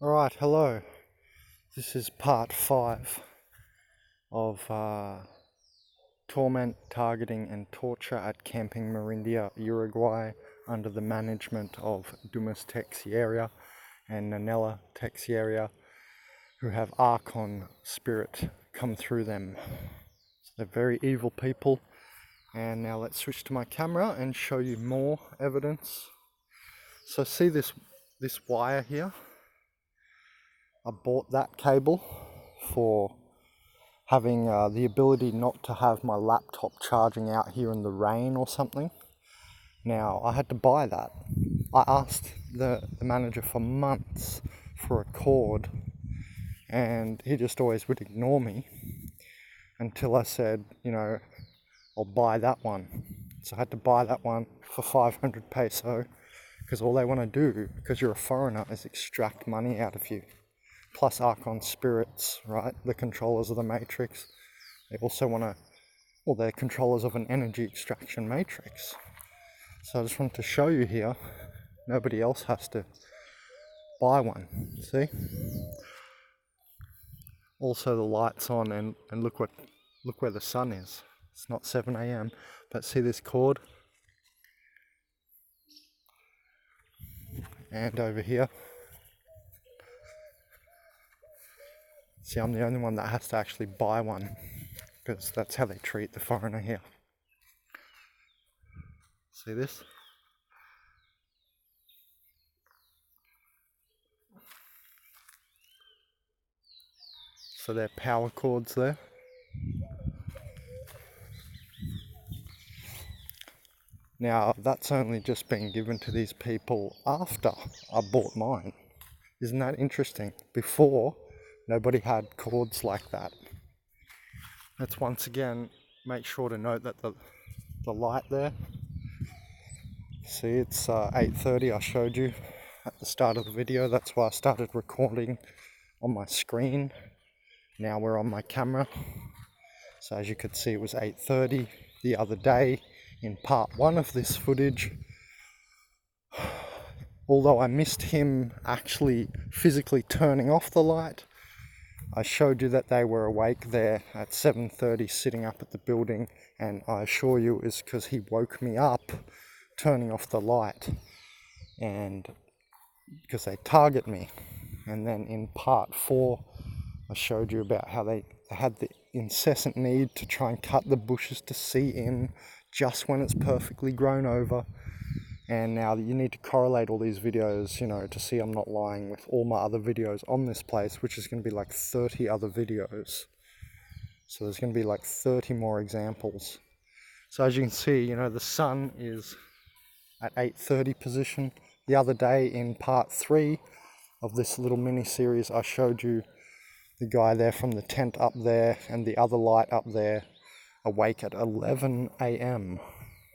Alright, hello. This is part 5 of torment, targeting and torture at Camping Marindia, Uruguay, under the management of Dumas Texiera and Nanella Texiera, who have Archon spirit come through them. So they're very evil people. And now let's switch to my camera and show you more evidence. So see this wire here? I bought that cable for having the ability not to have my laptop charging out here in the rain or something. Now, I had to buy that. I asked the manager for months for a cord, and he just always would ignore me until I said, I'll buy that one. So I had to buy that one for 500 peso, because all they want to do, because you're a foreigner, is extract money out of you. Plus Archon spirits, right? The controllers of the Matrix. They also want to, well, they're controllers of an energy extraction matrix. So I just wanted to show you here, nobody else has to buy one, see? Also the light's on, and look where the sun is. It's not 7 a.m, but see this cord? And over here. See, I'm the only one that has to actually buy one, because that's how they treat the foreigner here. See this? So they're power cords there. Now, that's only just been given to these people after I bought mine. Isn't that interesting? Before, nobody had cords like that. Let's once again make sure to note that the light there, see, it's 8:30, I showed you at the start of the video. That's why I started recording on my screen. Now we're on my camera. So as you could see, it was 8:30 the other day in part 1 of this footage. Although I missed him actually physically turning off the light, I showed you that they were awake there at 7:30 sitting up at the building, and I assure you it was because he woke me up turning off the light, and because they target me. And then in part 4 I showed you about how they had the incessant need to try and cut the bushes to see in just when it's perfectly grown over. And now you need to correlate all these videos, to see I'm not lying, with all my other videos on this place, which is going to be like 30 other videos. So there's going to be like 30 more examples. So as you can see, the sun is at 8:30 position. The other day in part 3 of this little mini series, I showed you the guy there from the tent up there and the other light up there awake at 11 a.m.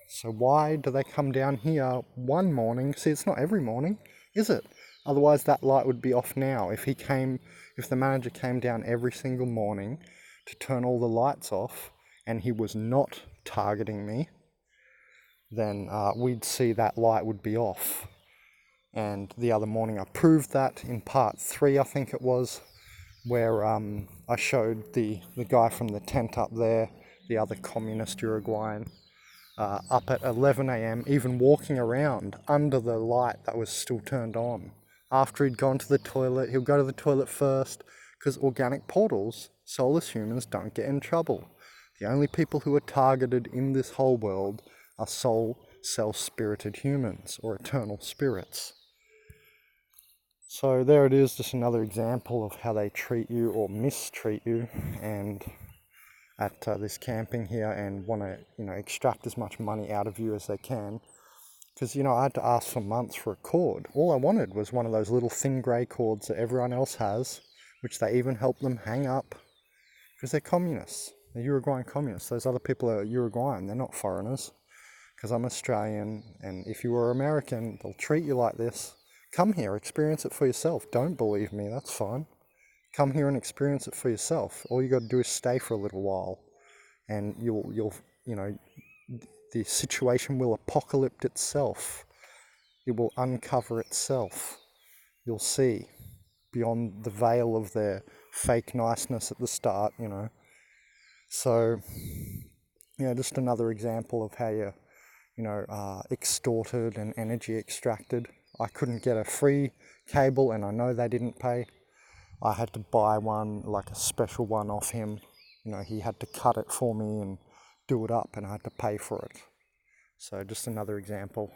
So why do they come down here one morning? See, it's not every morning, is it? Otherwise that light would be off now. If the manager came down every single morning to turn all the lights off and he was not targeting me, then we'd see that light would be off. And the other morning I proved that in part 3, I think it was, where I showed the guy from the tent up there, the other communist Uruguayan, up at 11 a.m, even walking around under the light that was still turned on. After he'd gone to the toilet, he'll go to the toilet first, because organic portals, soulless humans don't get in trouble. The only people who are targeted in this whole world are soul, self-spirited humans, or eternal spirits. So there it is, just another example of how they treat you or mistreat you, and at this camping here, and want to extract as much money out of you as they can. Because I had to ask for months for a cord. All I wanted was one of those little thin grey cords that everyone else has, which they even help them hang up, because they're communists. They're Uruguayan communists. Those other people are Uruguayan, they're not foreigners. Because I'm Australian, and if you were American, they'll treat you like this. Come here, experience it for yourself. Don't believe me, that's fine. Come here and experience it for yourself. All you got to do is stay for a little while, and you'll the situation will apocalypse itself. It will uncover itself. You'll see. beyond the veil of their fake niceness at the start, you know. So, yeah, just another example of how you're, extorted and energy extracted. I couldn't get a free cable, and I know they didn't pay. I had to buy one, like a special one off him. You know, he had to cut it for me and do it up, and I had to pay for it. So just another example.